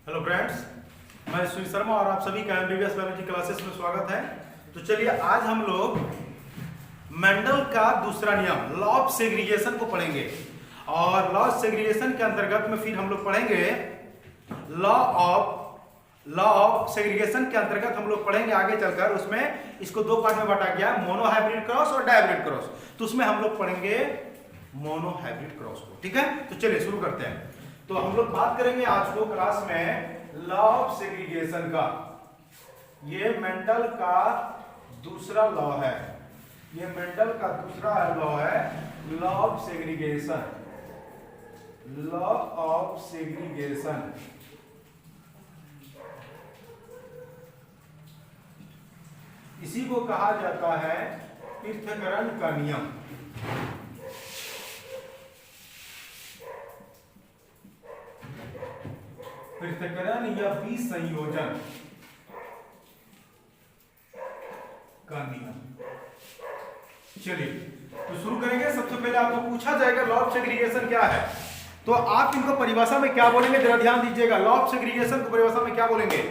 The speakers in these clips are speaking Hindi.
हेलो फ्रेंड्स, मैं सुनील शर्मा और आप सभी का एमबीबीएस बायोलॉजी क्लासेस में स्वागत है। तो चलिए आज हम लोग मेंडल का दूसरा नियम लॉ ऑफ सेग्रीगेशन को पढ़ेंगे और लॉ ऑफ सेग्रीगेशन के अंतर्गत में फिर हम लोग पढ़ेंगे लॉ ऑफ सेग्रीगेशन के अंतर्गत हम लोग पढ़ेंगे आगे चलकर। उसमें इसको दो पार्ट में बांटा गया, मोनोहाइब्रिड क्रॉस और डायब्रिड क्रॉस। तो उसमें हम लोग पढ़ेंगे मोनोहाइब्रिड क्रॉस को। ठीक है, तो चलिए शुरू करते हैं। तो हम लोग बात करेंगे आज को क्लास में लॉ ऑफ सेग्रीगेशन का। ये मेंडल का दूसरा लॉ है, ये मेंडल का दूसरा लॉ है, law of segregation. Law of segregation इसी को कहा जाता है पृथक्करण का नियम। पृथक्करण या विसंयोजन का नियम। चलिए तो शुरू करेंगे। सबसे पहले आपको पूछा जाएगा लॉ ऑफ सेग्रीगेशन क्या है, तो आप इनको परिभाषा में क्या बोलेंगे जरा ध्यान दीजिएगा। लॉ ऑफ सेग्रीगेशन को परिभाषा में क्या बोलेंगे?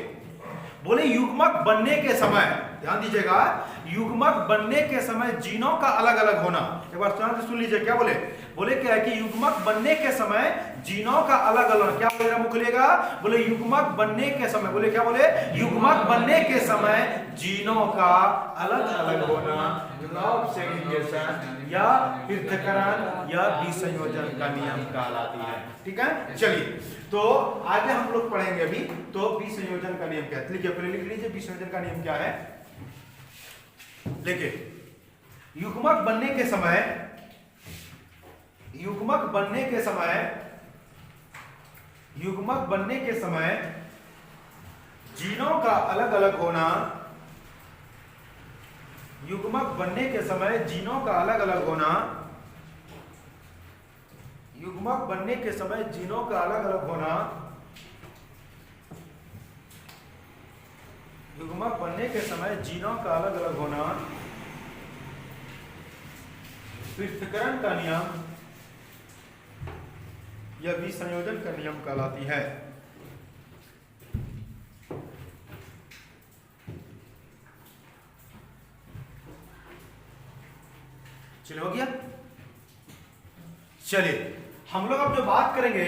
बोले युग्मक बनने के समय, ध्यान दीजिएगा, युग्मक बनने के समय जीनों का अलग अलग होना। एक बार ध्यान से सुन लीजिए क्या बोले। बोले क्या है कि युग्मक बनने के समय जीनों का अलग अलग, क्या बोलेगा मुख लेगा? बोले युग्मक बनने के समय, बोले क्या बोले? युग्मक बनने के समय जीनों का अलग अलग होना लॉ ऑफ सेग्रीगेशन या पृथक्करण या विसंयोजन का नियम कहलाती है। ठीक है, चलिए तो आगे हम लोग पढ़ेंगे अभी। तो विसंयोजन का नियम क्या है, लिखिए, पहले लिख लीजिए विसंयोजन का नियम क्या है। देखिए, युग्मक बनने के समय, युग्मक बनने के समय, युग्मक बनने के समय जीनों का अलग अलग होना, युग्मक बनने के समय जीनों का अलग अलग होना, युग्मक बनने के समय जीनों का अलग अलग होना, युग्मक बनने के समय जीनों का अलग अलग होना पृथक्करण का नियम या विसंयोजन का नियम कहलाती है। चलिए हो गया। चलिए हम लोग अब जो बात करेंगे,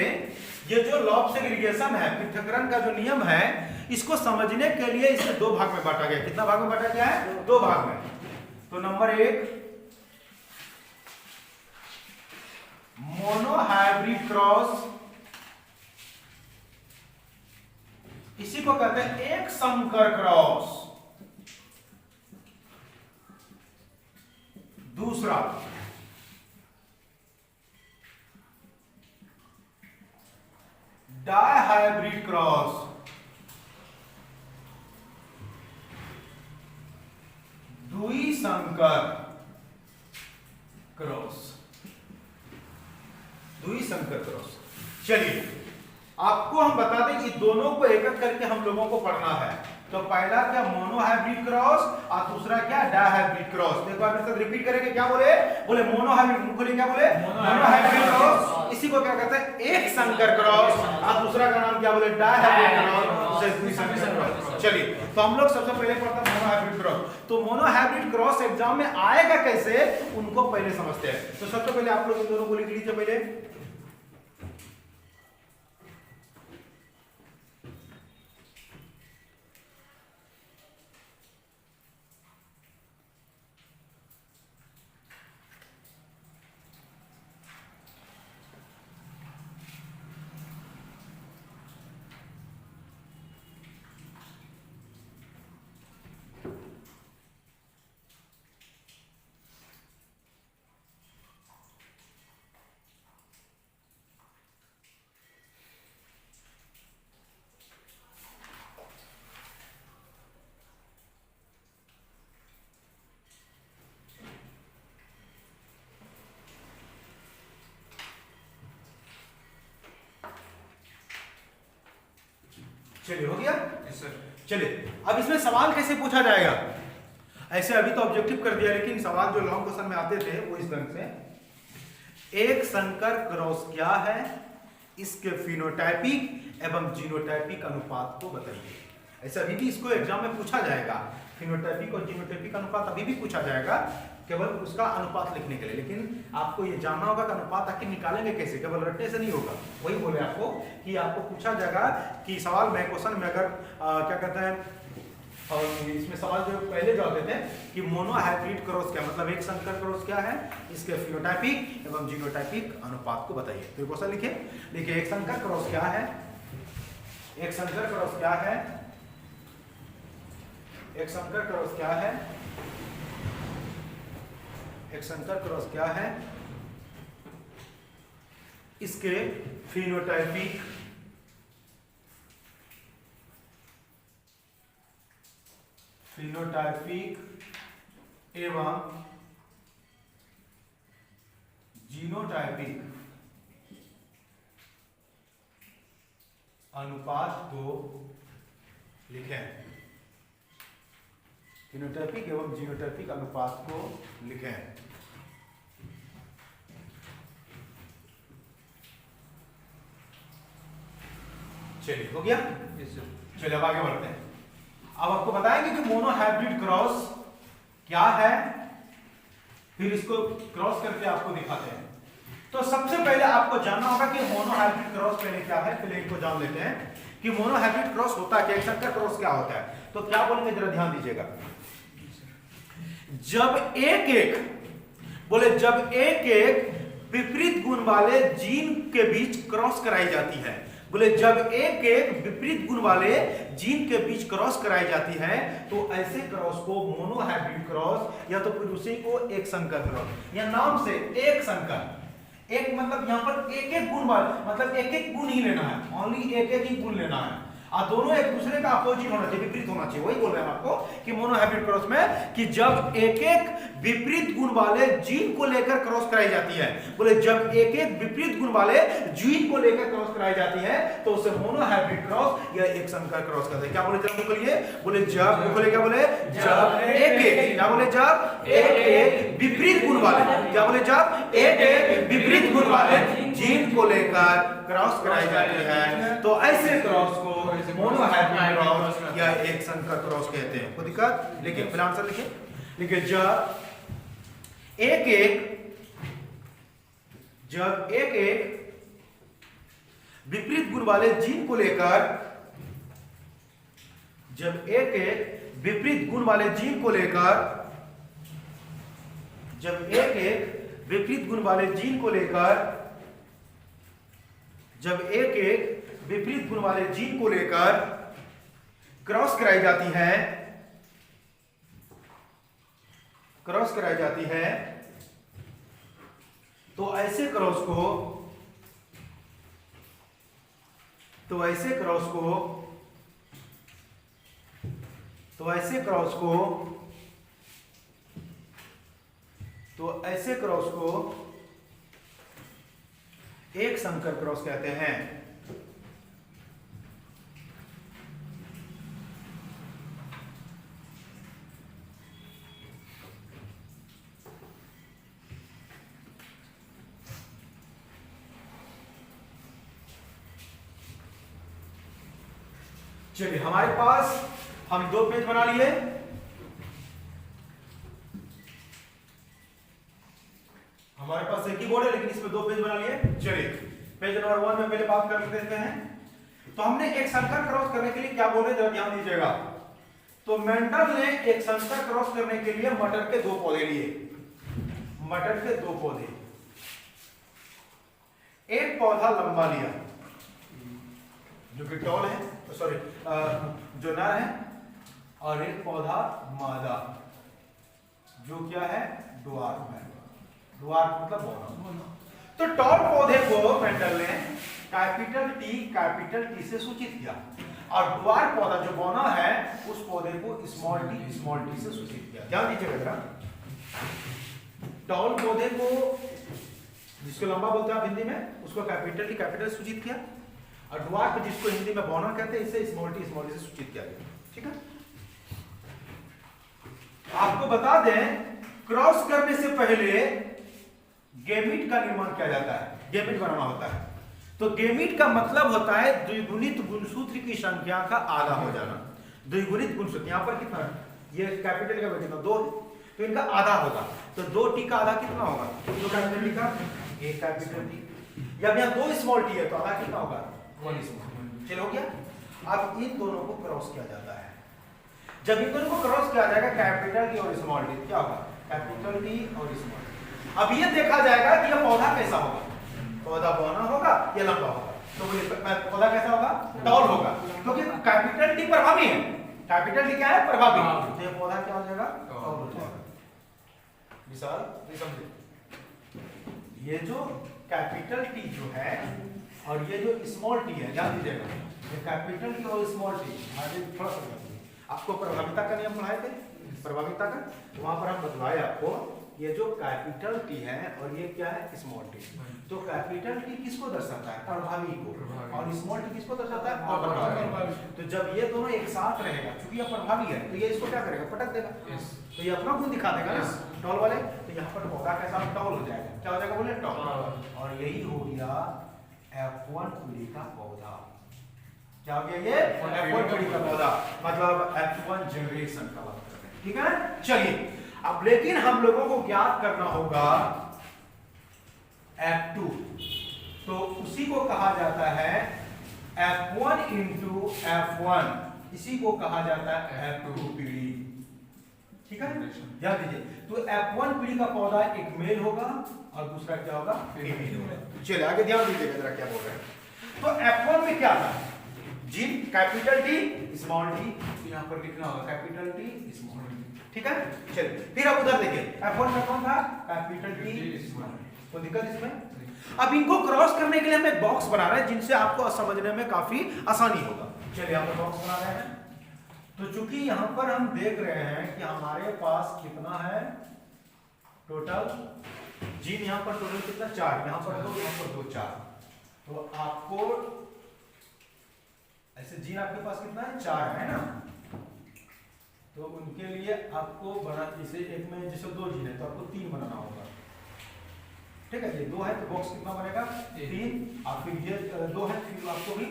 ये जो लॉ ऑफ सेग्रीगेशन है, पृथक्करण का जो नियम है, इसको समझने के लिए इसे दो भाग में बांटा गया। कितना भाग में बांटा गया है? दो भाग में। तो नंबर एक, मोनोहाइब्रिड क्रॉस, इसी को कहते हैं एक संकर क्रॉस। दूसरा डायहाइब्रिड क्रॉस, द्विसंकर क्रॉस, द्विसंकर क्रॉस। चलिए आपको हम बता दें कि दोनों को एक एक करके हम लोगों को पढ़ना है। तो पहला क्या? मोनोहाइब्रिड क्रॉस, और दूसरा क्या? Dihybrid cross. देखो आप मेरे साथ रिपीट करेंगे, क्या बोले? बोले मोनोहाइब्रिड, बोले क्या बोले? Monohybrid cross. इसी को क्या कहते हैं? एक संकर क्रॉस। और दूसरा का नाम क्या बोले? डायहाइब्रिड क्रॉस, द्विसंकर क्रॉस। चलिए तो हम लोग सबसे पहले पढ़ते हैं मोनोहाइब्रिड क्रॉस। तो मोनोहाइब्रिड क्रॉस एग्जाम में आएगा कैसे, उनको पहले समझते हैं। तो सबसे पहले आप लोग इन दोनों को लिख लीजिए पहले। चलिए हो गया। चलिए अब इसमें सवाल कैसे पूछा जाएगा? ऐसे अभी तो ऑब्जेक्टिव कर दिया, लेकिन सवाल जो लॉन्ग क्वेश्चन में आते थे वो इस ढंग से, एक संकर क्रॉस क्या है, इसके फिनोटाइपिक एवं जीनोटाइपिक अनुपात को बताइए। ऐसा अभी भी इसको एग्जाम में पूछा जाएगा, फिनोटाइपिक और जीनोटाइपिक अनुपात अभी भी पूछा जाएगा, केवल उसका अनुपात लिखने के लिए। लेकिन आपको ये जानना होगा कि अनुपात आखिर निकालेंगे कैसे, केवल रटने से नहीं होगा। वही बोले आपको कि आपको पूछा जाएगा कि सवाल में, क्वेश्चन में अगर क्या कहते हैं, और इसमें सवाल जो पहले जो आते थे कि मोनोहाइब्रिड क्रॉस क्या मतलब, एक संकर क्रॉस क्या है, इसके फिनोटाइपिक एवं जीनोटाइपिक अनुपात को बताइए। तो क्वेश्चन लिखिए एक संकर क्रॉस क्या है, एक संकर क्रॉस क्या है, एक संकर क्रॉस क्या है, एक संकर क्रॉस क्या है, इसके फिनोटाइपिक एवं जीनोटाइपिक अनुपात को लिखें। फिनोटाइपिक एवं जीनोटाइपिक अनुपात को लिखें। चलिए हो गया। चलिए अब आगे बढ़ते हैं। अब आपको बताएंगे कि मोनोहाइब्रिड क्रॉस क्या है, फिर इसको क्रॉस करके आपको दिखाते हैं। तो सबसे पहले आपको जानना होगा कि मोनोहाइब्रिड क्रॉस पहले क्या है, पहले इनको जान लेते हैं कि मोनोहाइब्रिड क्रॉस होता क्या, एक संकर क्रॉस क्या होता है। तो क्या बोलेंगे जरा ध्यान दीजिएगा। जब एक एक विपरीत गुण वाले जीन के बीच क्रॉस कराई जाती है, बोले जब एक एक विपरीत गुण वाले जीन के बीच क्रॉस कराई जाती है तो ऐसे क्रॉस को मोनोहाइब्रिड क्रॉस या तो फिर उसी को एक संकर क्रॉस या नाम से एक संकर, एक मतलब यहां पर एक एक गुण वाले मतलब एक एक गुण ही लेना है, ओनली एक एक ही गुण लेना है और दोनों एक दूसरे का अपोजिट होना चाहिए, विपरीत होना चाहिए। वही बोल रहे हैं आपको कि मोनोहाइब्रिड क्रॉस में कि जब एक एक विपरीत गुण वाले जीन को लेकर क्रॉस कराई जाती है, बोले जब एक एक विपरीत गुण वाले जीन को लेकर क्रॉस कराई जाती है तो उसे मोनोहाइब्रिड क्रॉस या एक संकर क्रॉस कहते हैं। क्या बोले जब बोलिए, बोले जब बोले क्या बोले जब एक एक, क्या बोले जब एक एक विपरीत गुण वाले, क्या बोले जब एक एक विपरीत गुण वाले जीन को लेकर क्रॉस कराई जाती है तो ऐसे क्रॉस को मोनोहाइब्रिड क्रॉस या एक संकर क्रॉस कहते हैं। कोई दिक्कत? लिखिए फिर आंसर लिखिए जब एक एक विपरीत गुण वाले जीन को लेकर, जब एक एक विपरीत गुण वाले जीन को लेकर, जब एक एक विपरीत गुण वाले जीन को लेकर, जब एक एक विपरीत गुण वाले जीन को लेकर क्रॉस कराई जाती है, क्रॉस कराई जाती है तो ऐसे क्रॉस को, तो ऐसे क्रॉस को, तो ऐसे क्रॉस को, तो ऐसे क्रॉस को एक संकर क्रॉस कहते हैं। चलिए हमारे पास हम दो पेज बना लिए, हमारे पास एक ही बोर्ड है लेकिन इसमें दो पेज बना लिए। चलिए पेज नंबर 1 में पहले बात कर लेते हैं। तो हमने एक संकर क्रॉस करने के लिए क्या बोले जरा ध्यान दीजिएगा। तो मेंडल ने एक संकर क्रॉस करने के लिए मटर के दो पौधे लिए, मटर के दो पौधे, एक पौधा लंबा लिया जो कि टॉल है, सॉरी जो नर है, और एक पौधा मादा जो क्या है ड्वार्फ है, ड्वार्फ मतलब बौना। तो टॉल पौधे को मेंडल ने कैपिटल टी से सूचित किया और ड्वार्फ पौधा जो बौना है उस पौधे को स्मॉल टी से सूचित किया। ध्यान दीजिएगा जरा, टॉल पौधे को जिसको लंबा बोलते हैं आप हिंदी में उसको कैपिटल सूचित किया और ड्वार्फ जिसको हिंदी में बौना कहते हैं इसे स्मॉल टी से सूचित किया गया। ठीक है, आपको बता दें क्रॉस करने से पहले गैमीट का निर्माण किया जाता है, गैमीट बनाना होता है। तो गेमीट का मतलब होता है द्विगुणित गुणसूत्र की संख्या का आधा हो जाना। द्विगुणित गुणसूत्र यहाँ पर कितना है, ये कैपिटल का कितना 2 है, तो इनका आधा होगा। तो 2t का आधा कितना होगा, 2 कैपिटल टी का 1 कैपिटल टी, या यहाँ 2 स्मॉल टी है तो आधा कितना होगा 1 स्मॉल। चलो हो गया। अब इन दोनों को क्रॉस किया जाता है। जब इन दोनों को क्रॉस किया जाएगा कैपिटल टी और स्मॉल टी, क्या होगा कैपिटल टी और स्मॉल टी। अब ये देखा जाएगा कि यह पौधा कैसा होगा, पौधा बौना होगा या लंबा होगा। तो पौधा कैसा होगा, टॉल होगा, क्योंकि कैपिटल टी प्रभावी है। कैपिटल टी क्या है, प्रभावी। तो ये पौधा क्या हो जाएगा, टॉल हो जाएगा। विशाल समझे, ये जो कैपिटल टी जो है और ये जो स्मॉल टी है, ध्यान दीजिएगा, ये कैपिटल टी और स्मॉल टी आगे थोड़ा सा आपको प्रभाविता का नियम पढ़ाए थे, प्रभाविता का, वहां पर हम बतलाए आपको ये जो कैपिटल टी है और ये क्या है स्मॉल टी। तो कैपिटल टी किसको दर्शाता है, प्रभावी को, और स्मॉल टी किसको दर्शाता है, अप्रभावी। तो जब ये दोनों एक साथ रहेगा, क्योंकि ये प्रभावी है, तो ये इसको क्या करेगा, पटक देगा। तो ये अपना गुण दिखा देगा ना, टॉल वाले। तो यहाँ पर पौधा कैसा टॉल हो जाएगा, क्या हो जाएगा बोले टॉल। और यही हो गया F1 पीढ़ी का पौधा। क्या हो गया ये F1 पीढ़ी का पौधा, मतलब F1 जनरेशन का बात कर रहे हैं। ठीक है, चलिए अब लेकिन हम लोगों को ज्ञात करना होगा F2, तो उसी को कहा जाता है F1 इंटू F1, इसी को कहा जाता है F2 पीढ़ी। ठीक है, ध्यान दीजिए। तो F1 पीढ़ी का पौधा एक मेल होगा और दूसरा क्या होगा, फीमेल होगा। चलिए आगे ध्यान दीजिएगा जरा क्या बोल रहे हैं। तो F1 में क्या था, G capital T small T, यहां पर लिखना होगा कैपिटल टी स्मॉल टी। ठीक है, चलिए फिर अब उधर देखिए F1 में कौन था, कैपिटल टी स्मॉल टी। कोई दिक्कत इसमें। अब इनको क्रॉस करने के लिए हम एक बॉक्स बना रहे हैं जिनसे आपको समझने में काफी आसानी होगा। चलिए यहाँ पर बॉक्स बना रहे हैं। तो चूंकि यहाँ पर हम देख रहे हैं कि हमारे पास कितना है टोटल जीन, यहाँ पर टोटल कितना 4, यहाँ पर 2, यहाँ पर 2, 4। तो आपको ऐसे जीन आपके पास कितना है 4 है ना, तो उनके लिए आपको बना, इसे एक में जैसे 2 जीन है तो आपको 3 बनाना होगा। ठीक है, ये 2 है तो बॉक्स कितना बनेगा 3, और फिर ये 2 है फिर आपको भी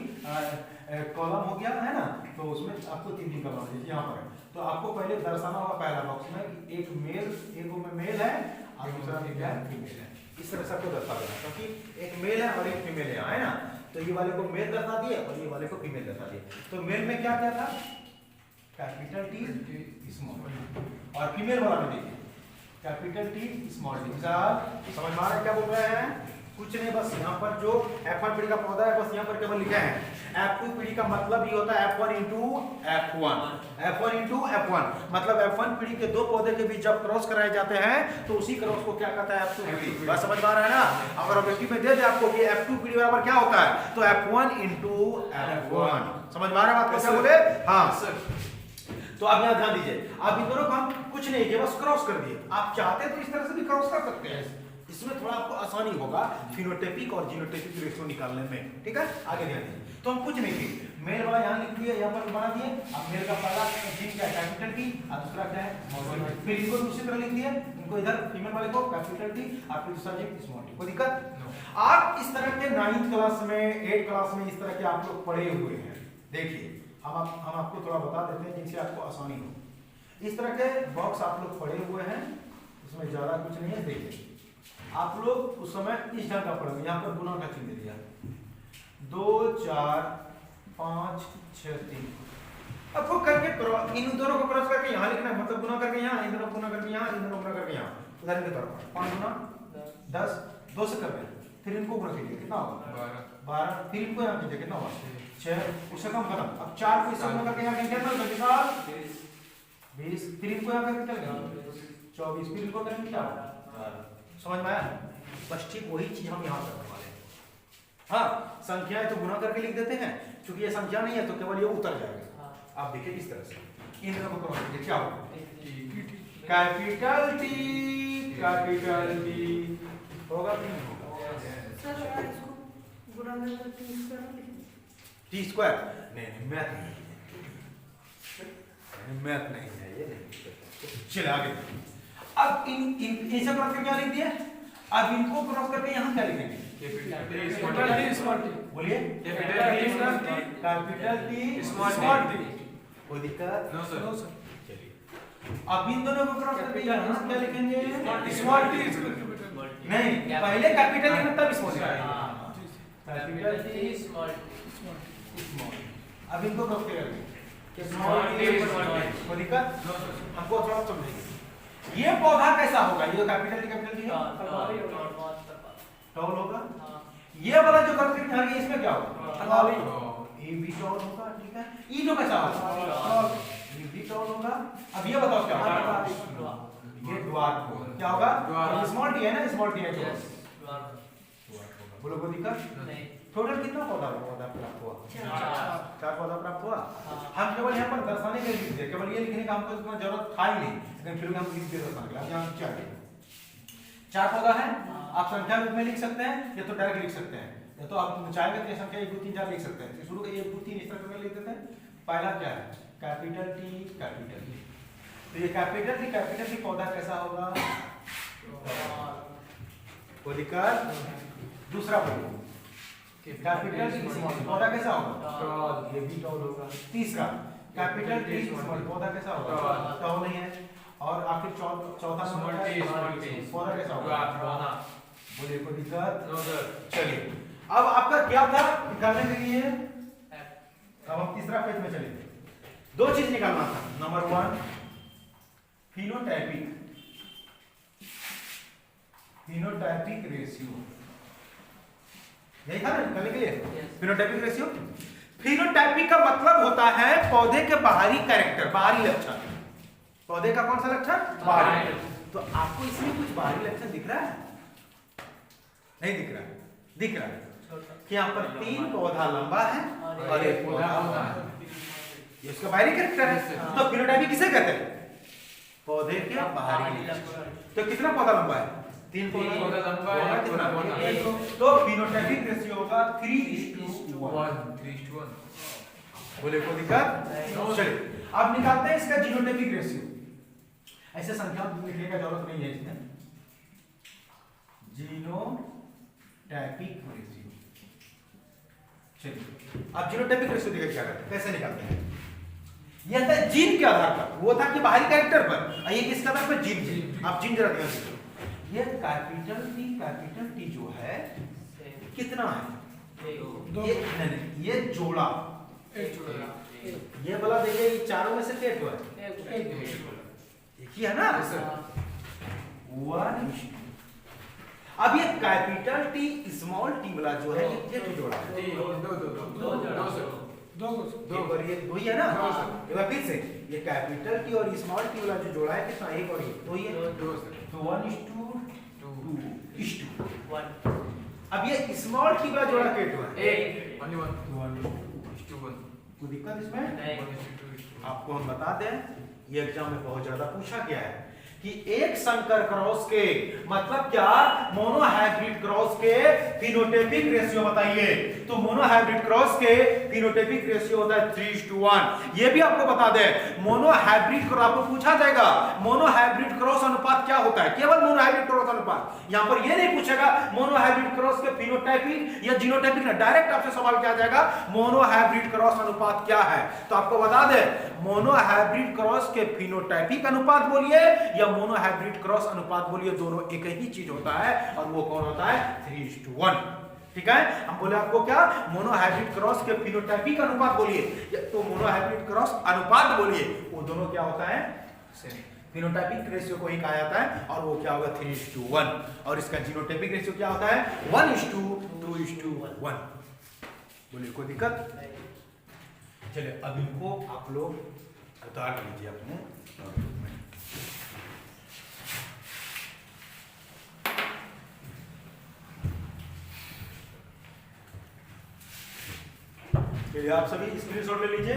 कॉलम हो गया है ना, तो उसमें आपको 3 का बनाना है। यहाँ पर तो आपको पहले दर्शाना होगा पहला बॉक्स में कि एक मेल, एक में मेल है और दूसरा में क्या है फीमेल है। इस तरह से आपको दर्शा देना, क्योंकि एक मेल है और एक फीमेल है ना, तो ये वाले को मेल दर्शा दिए और ये वाले को फीमेल दर्शा दिए। तो मेल में क्या क्या था, कैपिटल टी स्मॉल, और फीमेल वाला में देखिए कैपिटल टी स्मॉल टी। समझ में आ रहा है क्या बोल रहे हैं, कुछ नहीं, बस यहाँ पर जो F1 पीढ़ी का पौधा है बस यहाँ पर केवल लिखा है। F2 पीढ़ी का मतलब ये होता है F1 into F1, F1 into F1, मतलब F1 पीढ़ी के 2 पौधे के बीच जब क्रॉस कराए जाते हैं तो उसी क्रॉस को क्या कहता है, F2 पीढ़ी। बात समझ में आ रहा है ना। अगर ऑब्जेक्टिव में दे दे आपको कि F2 पीढ़ी बराबर क्या होता है, तो F1 इंटू F1। समझ में आ रहा है बात, कैसे बोले, हाँ। तो आप यहाँ ध्यान दीजिए, आप इन दोनों को हम कुछ नहीं किया, बस क्रॉस कर दिए। आप चाहते तो इस तरह से भी क्रॉस कर सकते हैं, इसमें थोड़ा आपको आसानी होगा फिनोटाइपिक और जीनोटाइपिक रेशियो निकालने में। ठीक है, आगे ध्यान दीजिए। तो हम कुछ नहीं किए, मेल वाला यहाँ लिख दिया, यहाँ पर बना दिए। अब मेल का पहला जीन क्या है, कैपिटल टी, और दूसरा क्या है, फिर इनको दूसरी तरह लिख दिए, इनको इधर फीमेल वाले को कैपिटल टी और फिर दूसरा जीन स्मॉल टी। कोई दिक्कत। आप इस तरह के 9th क्लास में 8th क्लास में इस तरह के आप लोग पढ़े हुए हैं। देखिए हम आपको थोड़ा बता देते हैं जिनसे आपको आसानी हो। इस तरह के बॉक्स आप लोग पढ़े हुए हैं, उसमें ज्यादा कुछ नहीं है। देखिए आप लोग उस समय इस ढंग का पढ़ोगे, यहाँ पर गुना का चिन्ह दिया 2 4 5 6 3। अब वो करके इन दोनों को क्रॉस करके यहाँ लिखना है, मतलब गुना करके यहाँ, इन दोनों गुना करके यहाँ, इन दोनों गुना करके यहाँ। उदाहरण के तौर पर 5 गुना 10, 2 से कर दें, फिर इनको गुना कीजिए कितना होगा 12, फिर इनको यहाँ कीजिए कितना होगा 6, उससे कम खत्म। अब 4 को इससे गुना करके यहाँ कितना 20, फिर इनको यहाँ करके चलेगा 24, फिर इनको करेंगे क्या, समझ में आया। बस ठीक वही चीज हम यहाँ करने वाले हैं। हाँ, संख्याएं तो गुना करके लिख देते हैं, क्योंकि ये संख्या नहीं है तो केवल ये उतर जाएगा। आप देखिए इस तरह से इन दोनों को क्रॉस कीजिए, क्या होगा कैपिटल टी होगा कि नहीं होगा टी स्क्वायर, नहीं मैथ नहीं है ये। चलिए आगे। अब इनसे क्रॉस करके क्या लिख दिया, अब इनको क्रॉस करके यहाँ क्या लिखेंगे, बोलिए कैपिटल टी स्मॉल टी, कोई दिक्कत? No sir. चलिए अब इन दोनों को क्रॉस करके यहाँ क्या लिखेंगे? Small T. नहीं, पहले कैपिटल लिखना तब स्मॉल लिखेंगे। Capital T small. अब इनको क्रॉस करेंगे स्मॉल टी स्मॉल टी, कोई दिक्कत? हमको थोड़ा समझेंगे ये पौधा कैसा होगा? ये कैपिटल टी है, टॉल होगा। ये वाला जो कर्व दिखा रही है इसमें क्या होगा? ये भी टॉल होगा, ठीक है। ये जो कैसा होगा? ये भी टॉल होगा। अब ये बताओ क्या होगा? ये ड्वार्फ होगा। क्या होगा? स्मॉल टी है ना, स्मॉल टी है जो बोलो, कोई दिक्कत नहीं। टोटल कितना पौधा प्राप्त हुआ? 4 पौधा प्राप्त हुआ। हम केवल यहाँ पर दर्शाने के लिए लिख दिए, केवल ये लिखने का हमको इतना जरूरत था ही नहीं, लेकिन फिर भी हम लिख दिए दर्शाने के लिए। यहाँ 4 पौधा है। आप संख्या रूप में लिख सकते हैं या तो डायरेक्ट लिख सकते हैं, या तो आप चाहेंगे तो संख्या 1 2 3 4 लिख सकते हैं। शुरू के 1 2 3 इस तरह से लिख देते हैं। पहला क्या है? Capital T capital T. तो ये कैपिटल टी पौधा कैसा होगा? कोई दिक्कत? दूसरा बोलिए कैपिटल टी स्मॉल पौधा कैसा होगा? ये भी टॉल होगा। तीसरा कैपिटल टी स्मॉल पौधा कैसा होगा? टॉल नहीं है। और आखिर चौथा स्मॉल टी पौधा कैसा होगा? बोलिए, कोई दिक्कत? चलिए अब आपका क्या था निकालने के लिए? अब हम तीसरा पेज में चलेंगे। 2 चीज निकालना था। नंबर 1 फिनोटाइपिक रेशियो, यही था ना निकालने के लिए? Phenotypic ratio. फिनोटाइपिक का मतलब होता है पौधे के बाहरी कैरेक्टर, बाहरी लक्षण। पौधे का कौन सा लक्षण? बाहरी। तो आपको इसमें कुछ बाहरी लक्षण दिख रहा है? नहीं दिख रहा है? दिख रहा है कि यहाँ पर 3 पौधा लंबा है और 1 पौधा है। ये उसका बाहरी कैरेक्टर है। तो फिनोटाइपिक किसे कहते हैं? पौधे के बाहरी लक्षण। तो कितना पौधा लंबा है? 3 पौधा लंबा है। तो फिनोटाइपिक रेशियो होगा 3:1। बोले, कोई दिक्कत? चलिए अब निकालते हैं इसका जीनोटाइपिक रेशियो। ऐसे संख्या लिखने का जरूरत नहीं है इसमें। Genotypic ratio. चलिए अब जीनोटाइपिक रेशियो देखिए क्या करते हैं, कैसे निकालते हैं। यह था जीन के आधार पर, वो था कि बाहरी कैरेक्टर पर, ये किसके आधार पर? जीन। आप जीन जरा ध्यान दीजिए। ये कैपिटल टी जो है कितना है? ये जोड़ा, ये वाला देखिए, ये चारों में से क्या है? एक ही है ना? 1। अब ये कैपिटल टी स्मॉल टी वाला जो है ये जोड़ा है। 2 और ये 2 ही है ना? एक बार फिर से, ये कैपिटल टी और स्मॉल टी वाला जो जोड़ा है कितना? 1 और 1 2 ही है। तो 1:2:1। अब ये स्मॉल टी वाला जोड़ा कितना है? 1:1। कोई दिक्कत इसमें? आपको हम बता दें, ये एग्जाम में बहुत ज्यादा पूछा गया है कि एक संकर क्रॉस के मतलब क्या? मोनोहाइब्रिड क्रॉस के फिनोटाइपिक रेशियो बताइए। तो मोनोहाइब्रिड क्रॉस के फिनोटाइपिक रेशियो होता है 3:1। ये भी आपको बता दें, मोनोहाइब्रिड क्रॉस आपको पूछा जाएगा मोनोहाइब्रिड क्रॉस अनुपात क्या होता है? केवल मोनोहाइब्रिड क्रॉस अनुपात। यहां पर ये नहीं पूछेगा मोनोहाइब्रिड क्रॉस के फिनोटाइपिक या जीनोटाइपिक ना, डायरेक्ट आपसे सवाल किया जाएगा मोनोहाइब्रिड क्रॉस अनुपात क्या है? तो आपको बता दें, मोनोहाइब्रिड क्रॉस के फिनोटाइपिक अनुपात बोलिए या मोनोहाइब्रिड क्रॉस अनुपात बोलिए, दोनों एक ही चीज होता है और वो कौन होता है? 3:1। ठीक है, हम बोले आपको क्या? मोनोहाइब्रिड क्रॉस के फिनोटाइपिक अनुपात बोलिए या तो मोनोहाइब्रिड क्रॉस अनुपात बोलिए, वो दोनों क्या होता है? फिनोटाइपिक रेशियो को ही कहा जाता है और वो क्या होगा? 3:1। और इसका जीनोटाइपिक रेशियो क्या होता है? 1:2:1। बोलिए, कोई दिक्कत? चलिए अब इनको आप लोग उतार लीजिए अपने नोटबुक में। चलिए आप सभी स्क्रीनशॉट ले लीजिए।